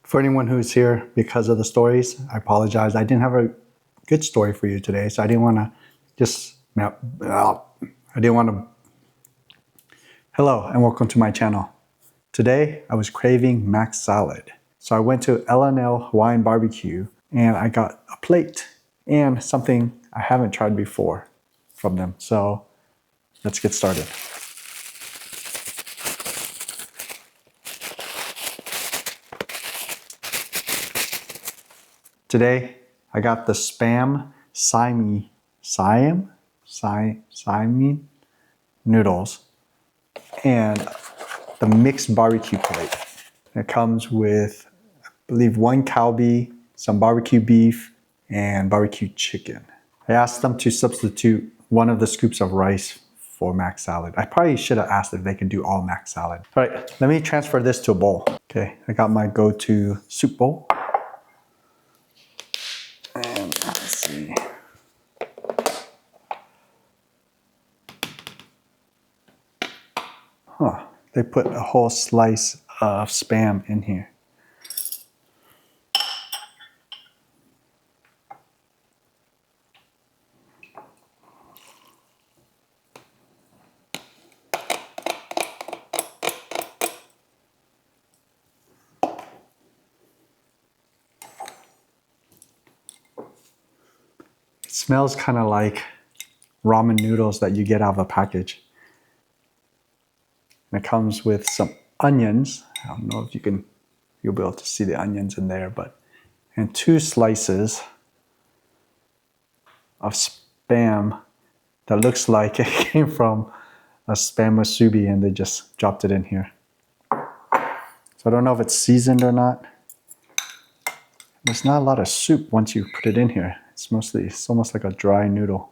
For anyone who's here because of the stories, I apologize. I didn't have a good story for you today, so I didn't want to Hello and welcome to my channel. Today, I was craving mac salad. So I went to L&L Hawaiian BBQ and I got a plate and something I haven't tried before from them. So let's get started. Today, I got the Spam saimin noodles and the mixed barbecue plate. It comes with, I believe, 1 kalbi, some barbecue beef, and barbecue chicken. I asked them to substitute one of the scoops of rice for mac salad. I probably should have asked if they could do all mac salad. All right, let me transfer this to a bowl. Okay, I got my go-to soup bowl. And let's see. They put a whole slice of Spam in here. It smells kind of like ramen noodles that you get out of a package. And it comes with some onions. I don't know if you'll be able to see the onions in there, and 2 slices of Spam that looks like it came from a Spam musubi and they just dropped it in here. So I don't know if it's seasoned or not. There's not a lot of soup once you put it in here. It's almost like a dry noodle.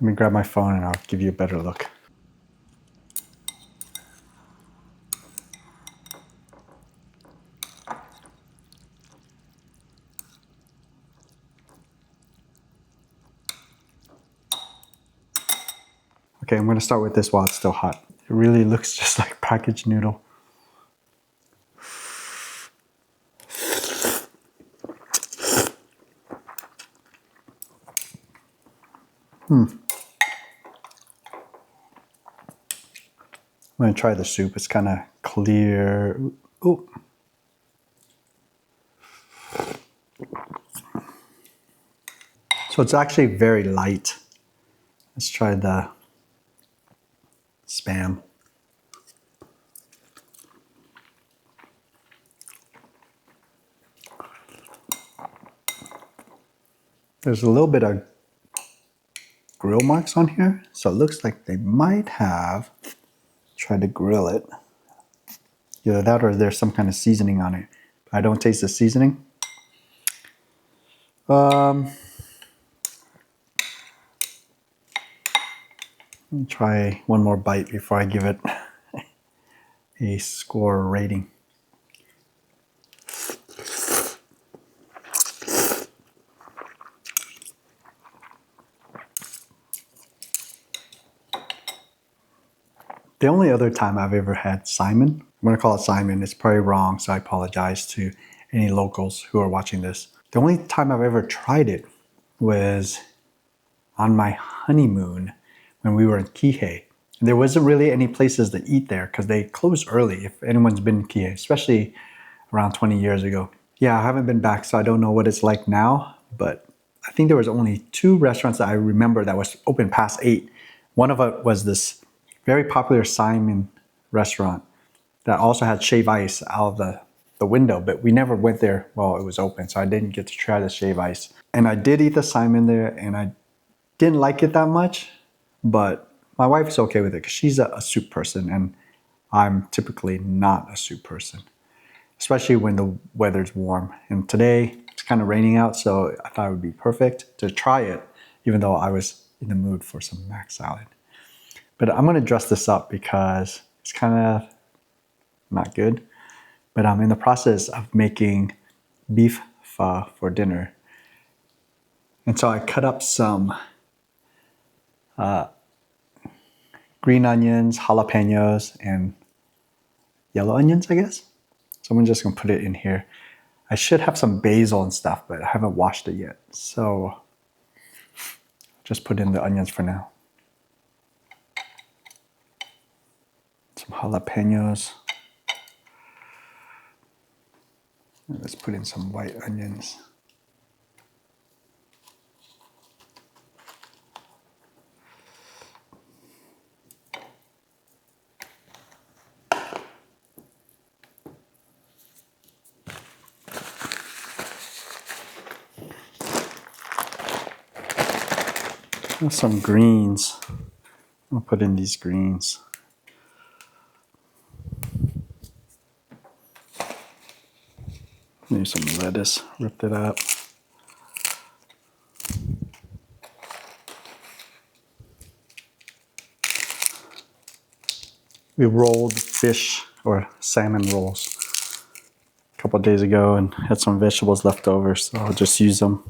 Let me grab my phone and I'll give you a better look. Okay, I'm gonna start with this while it's still hot. It really looks just like packaged noodle. I'm gonna try the soup. It's kind of clear. Ooh. So it's actually very light. Let's try the Spam. There's a little bit of grill marks on here, so it looks like they might have tried to grill it. Either that or there's some kind of seasoning on it. I don't taste the seasoning. Let me try one more bite before I give it a score rating. The only other time I've ever had saimin, I'm gonna call it saimin, it's probably wrong, so I apologize to any locals who are watching this. The only time I've ever tried it was on my honeymoon when we were in Kihei. There wasn't really any places to eat there because they closed early, if anyone's been in Kihei, especially around 20 years ago. Yeah, I haven't been back, so I don't know what it's like now, but I think there was only 2 restaurants that I remember that was open past 8. One of it was this very popular saimin restaurant that also had shave ice out of the window, but we never went there while it was open, so I didn't get to try the shave ice. And I did eat the saimin there, and I didn't like it that much, but my wife's okay with it because she's a soup person, and I'm typically not a soup person, especially when the weather's warm. And today, it's kind of raining out, so I thought it would be perfect to try it, even though I was in the mood for some mac salad. But I'm gonna dress this up because it's kind of not good. But I'm in the process of making beef pho for dinner. And so I cut up some green onions, jalapenos, and yellow onions, I guess. So I'm just gonna put it in here. I should have some basil and stuff, but I haven't washed it yet. So just put in the onions for now. Some jalapenos. And let's put in some white onions. Some greens. I'll put in these greens. Maybe some lettuce, ripped it up. We rolled fish or salmon rolls a couple of days ago and had some vegetables left over, so I'll just use them.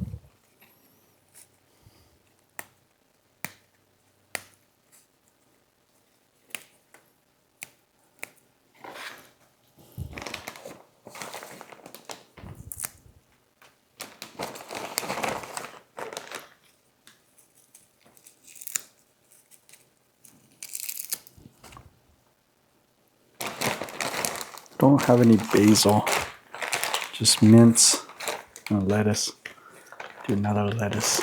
Don't have any basil, just mince and lettuce. Do another lettuce.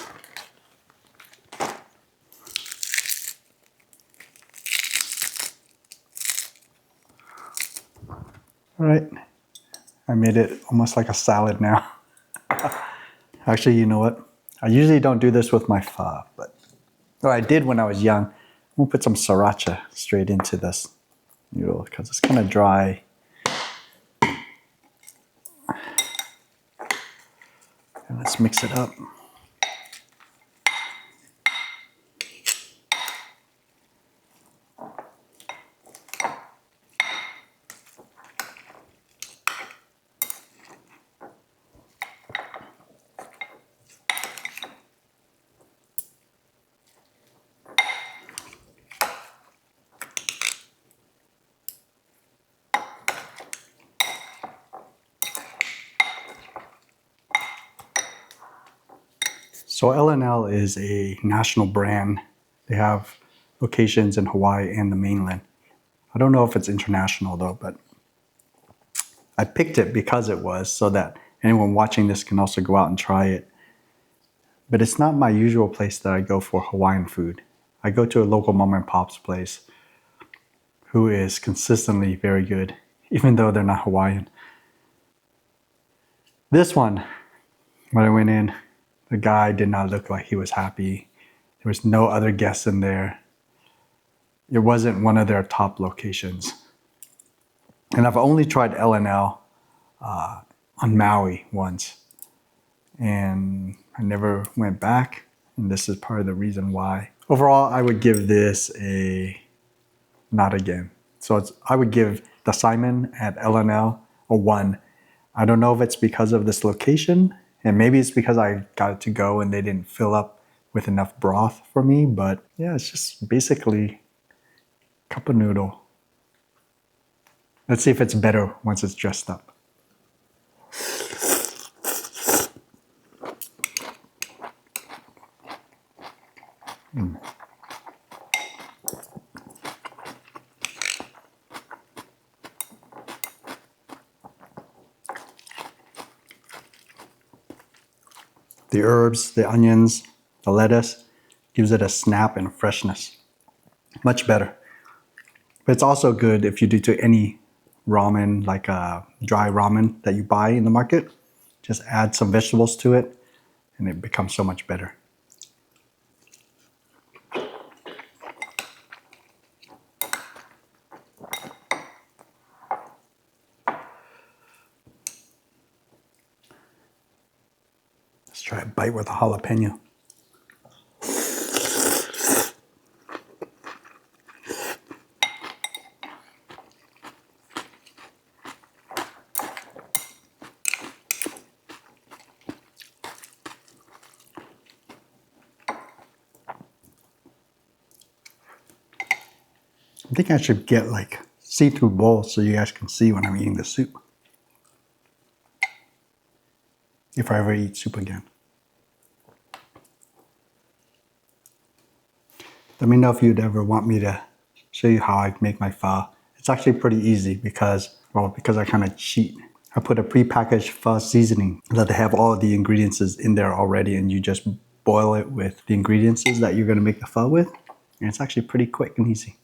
All right, I made it almost like a salad now. Actually, you know what? I usually don't do this with my pho, but I did when I was young. I'm gonna put some sriracha straight into this noodle because it's kind of dry. And let's mix it up. So L&L is a national brand. They have locations in Hawaii and the mainland. I don't know if it's international though, but I picked it because it was, so that anyone watching this can also go out and try it. But it's not my usual place that I go for Hawaiian food. I go to a local mom and pop's place who is consistently very good, even though they're not Hawaiian. This one, when I went in, the guy did not look like he was happy. There was no other guests in there. It wasn't one of their top locations. And I've only tried L&L on Maui once. And I never went back. And this is part of the reason why. Overall, I would give this a not again. So I would give the saimin at L&L a 1. I don't know if it's because of this location, and maybe it's because I got it to go and they didn't fill up with enough broth for me, but yeah, it's just basically cup of noodle. Let's see if it's better once it's dressed up. The herbs, the onions, the lettuce gives it a snap and a freshness. Much better. But it's also good if you do to any ramen, like a dry ramen that you buy in the market. Just add some vegetables to it and it becomes so much better. Let's try a bite with a jalapeno. I think I should get like see-through bowls so you guys can see when I'm eating the soup. If I ever eat soup again. Let me know if you'd ever want me to show you how I make my pho. It's actually pretty easy because I kind of cheat. I put a prepackaged pho seasoning that they have all of the ingredients in there already, and you just boil it with the ingredients that you're gonna make the pho with. And it's actually pretty quick and easy.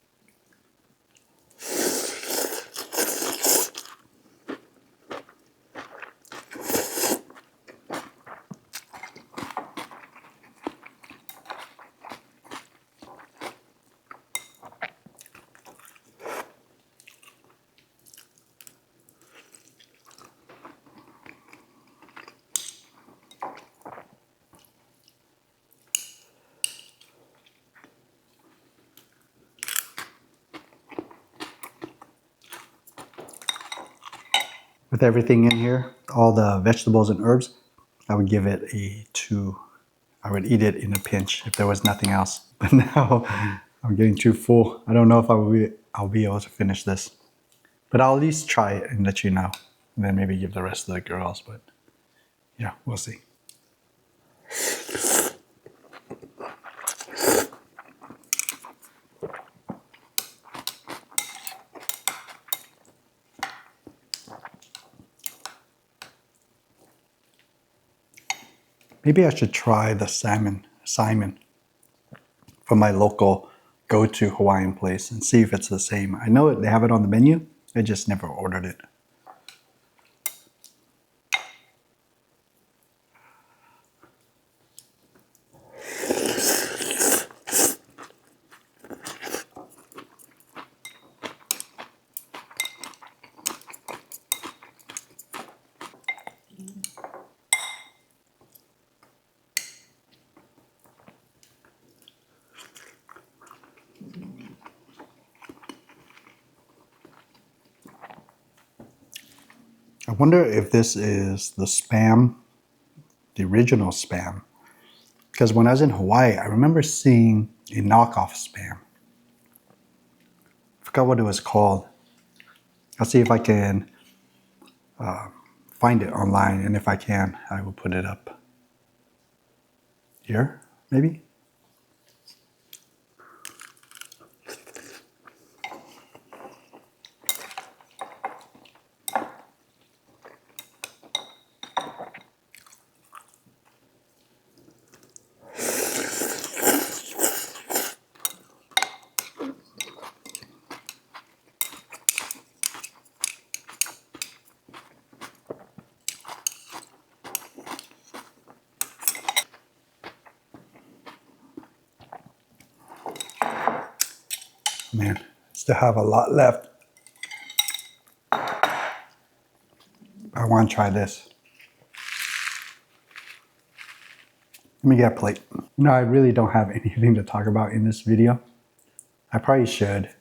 With everything in here, all the vegetables and herbs, I would give it a 2. I would eat it in a pinch if there was nothing else. But now I'm getting too full. I don't know if I'll be able to finish this. But I'll at least try it and let you know. And then maybe give the rest of the girls. But yeah, we'll see. Maybe I should try the saimin from my local go-to Hawaiian place and see if it's the same. I know they have it on the menu. I just never ordered it. I wonder if this is the Spam, the original Spam. Because when I was in Hawaii, I remember seeing a knockoff Spam. I forgot what it was called. I'll see if I can find it online, and if I can, I will put it up here, maybe? Man, still have a lot left. I want to try this. Let me get a plate. No, I really don't have anything to talk about in this video. I probably should.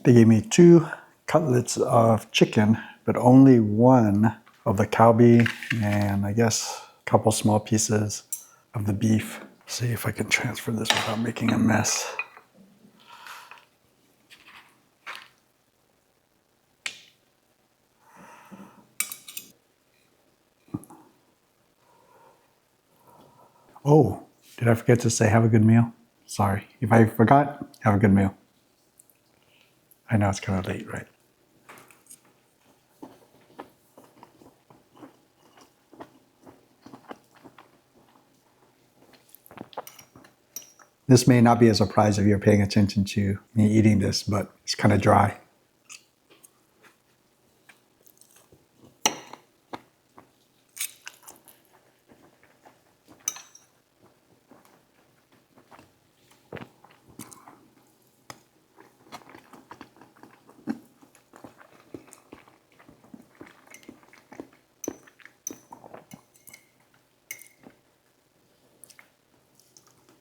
They gave me 2 cutlets of chicken, but only 1 of the kalbi, and I guess a couple small pieces of the beef. See if I can transfer this without making a mess. Oh, did I forget to say have a good meal? Sorry. If I forgot, have a good meal. I know it's kind of late, right? This may not be a surprise if you're paying attention to me eating this, but it's kind of dry.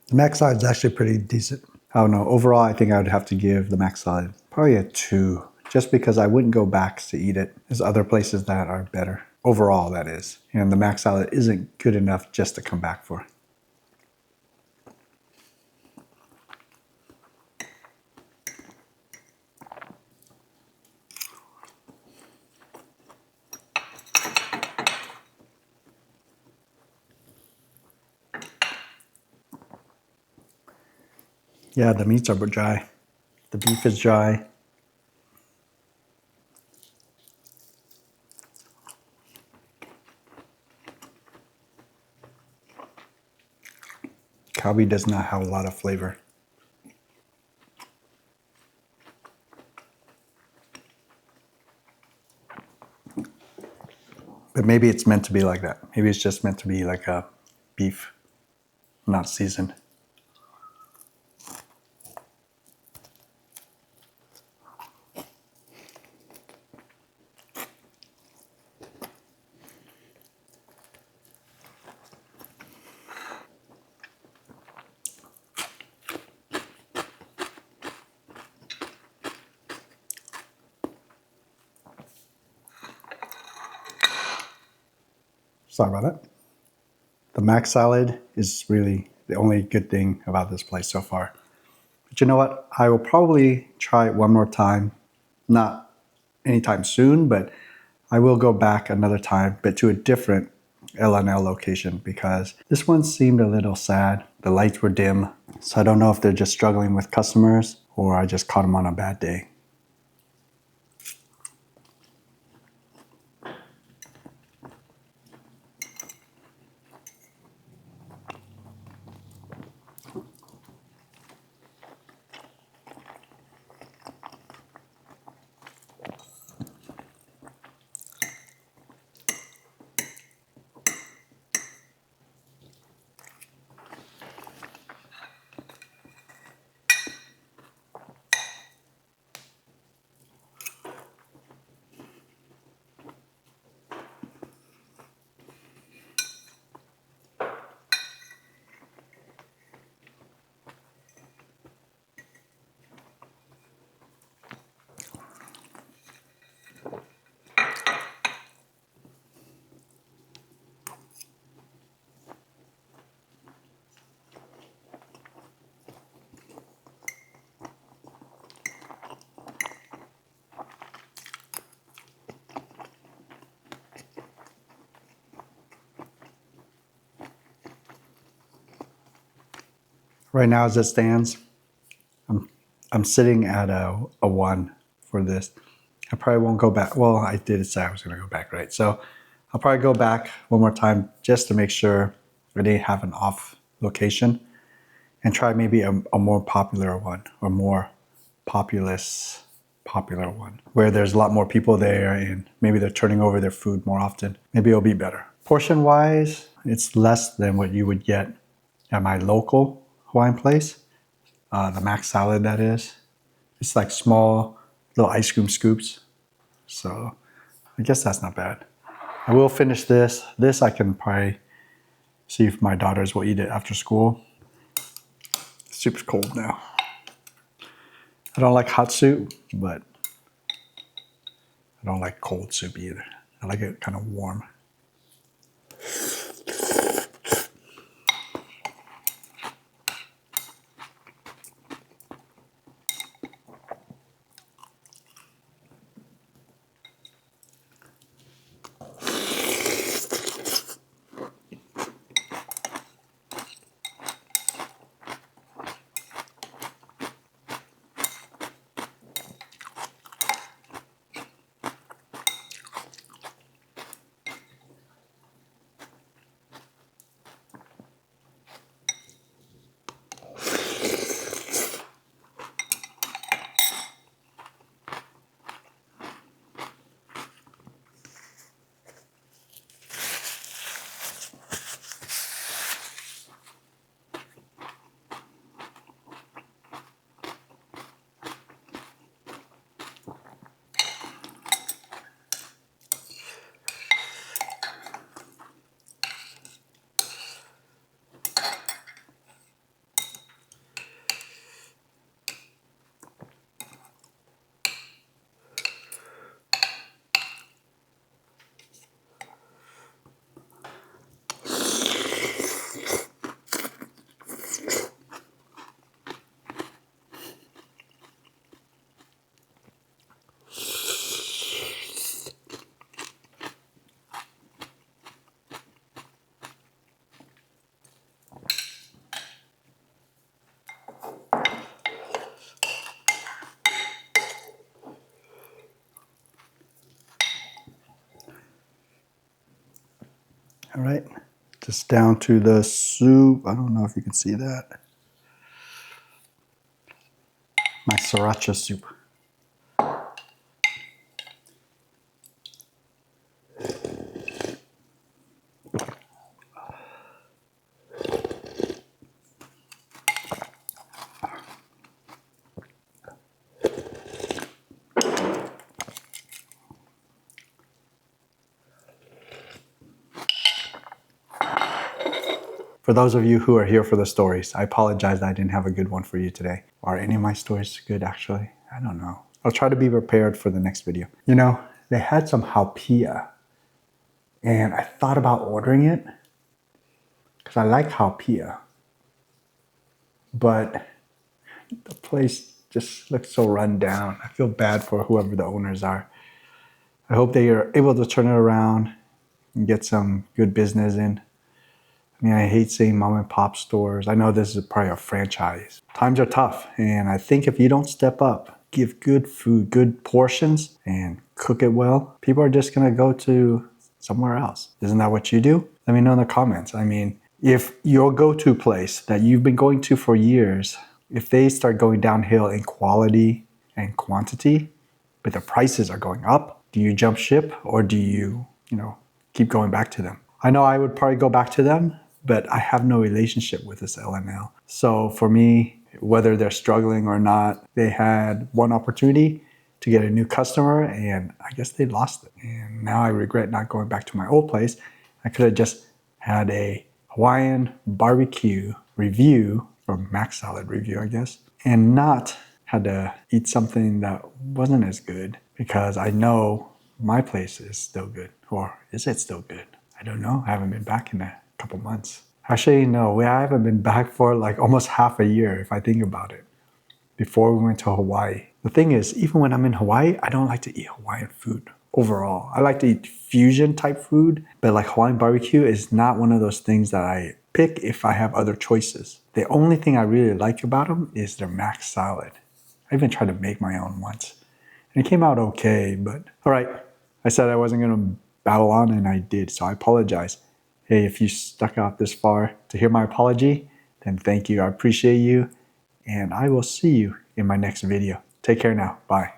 The mac salad is actually pretty decent. I don't know. Overall, I think I would have to give the mac salad probably a 2, just because I wouldn't go back to eat it. There's other places that are better. Overall, that is. And the mac salad isn't good enough just to come back for. Yeah, the meats are dry. The beef is dry. Kalbi does not have a lot of flavor. But maybe it's meant to be like that. Maybe it's just meant to be like a beef, not seasoned. Sorry about that. The mac salad is really the only good thing about this place so far. But you know what? I will probably try it one more time. Not anytime soon, but I will go back another time, but to a different L&L location because this one seemed a little sad. The lights were dim, so I don't know if they're just struggling with customers or I just caught them on a bad day. Right now, as it stands, I'm sitting at a 1 for this. I probably won't go back. Well, I did say I was going to go back, right? So I'll probably go back one more time just to make sure I didn't have an off location and try maybe a more popular one or more popular one where there's a lot more people there and maybe they're turning over their food more often. Maybe it'll be better. Portion wise, it's less than what you would get at my local Hawaiian place. The mac salad, that is. It's like small little ice cream scoops. So I guess that's not bad. I will finish this. This I can probably see if my daughters will eat it after school. Soup's cold now. I don't like hot soup, but I don't like cold soup either. I like it kind of warm. All right, just down to the soup. I don't know if you can see that. My sriracha soup. For those of you who are here for the stories, I apologize that I didn't have a good one for you today. Are any of my stories good, actually? I don't know. I'll try to be prepared for the next video. You know, they had some haupia, and I thought about ordering it because I like haupia, but the place just looks so run down. I feel bad for whoever the owners are. I hope they are able to turn it around and get some good business in. I mean, I hate seeing mom and pop stores. I know this is probably a franchise. Times are tough, and I think if you don't step up, give good food, good portions, and cook it well, people are just gonna go to somewhere else. Isn't that what you do? Let me know in the comments. I mean, if your go-to place that you've been going to for years, if they start going downhill in quality and quantity, but the prices are going up, do you jump ship or do you keep going back to them? I know I would probably go back to them, but I have no relationship with this L&L. So for me, whether they're struggling or not, they had one opportunity to get a new customer and I guess they lost it. And now I regret not going back to my old place. I could have just had a Hawaiian BBQ review, or Mac Salad review, I guess, and not had to eat something that wasn't as good because I know my place is still good. Or is it still good? I don't know. I haven't been back in a couple months. Actually, no, I haven't been back for like almost half a year if I think about it, before we went to Hawaii. The thing is, even when I'm in Hawaii, I don't like to eat Hawaiian food overall. I like to eat fusion type food, but like Hawaiian barbecue is not one of those things that I pick if I have other choices. The only thing I really like about them is their mac salad. I even tried to make my own once. And it came out okay, but all right. I said I wasn't going to battle on and I did, so I apologize. Hey, if you stuck out this far to hear my apology, then thank you. I appreciate you, and I will see you in my next video. Take care now. Bye.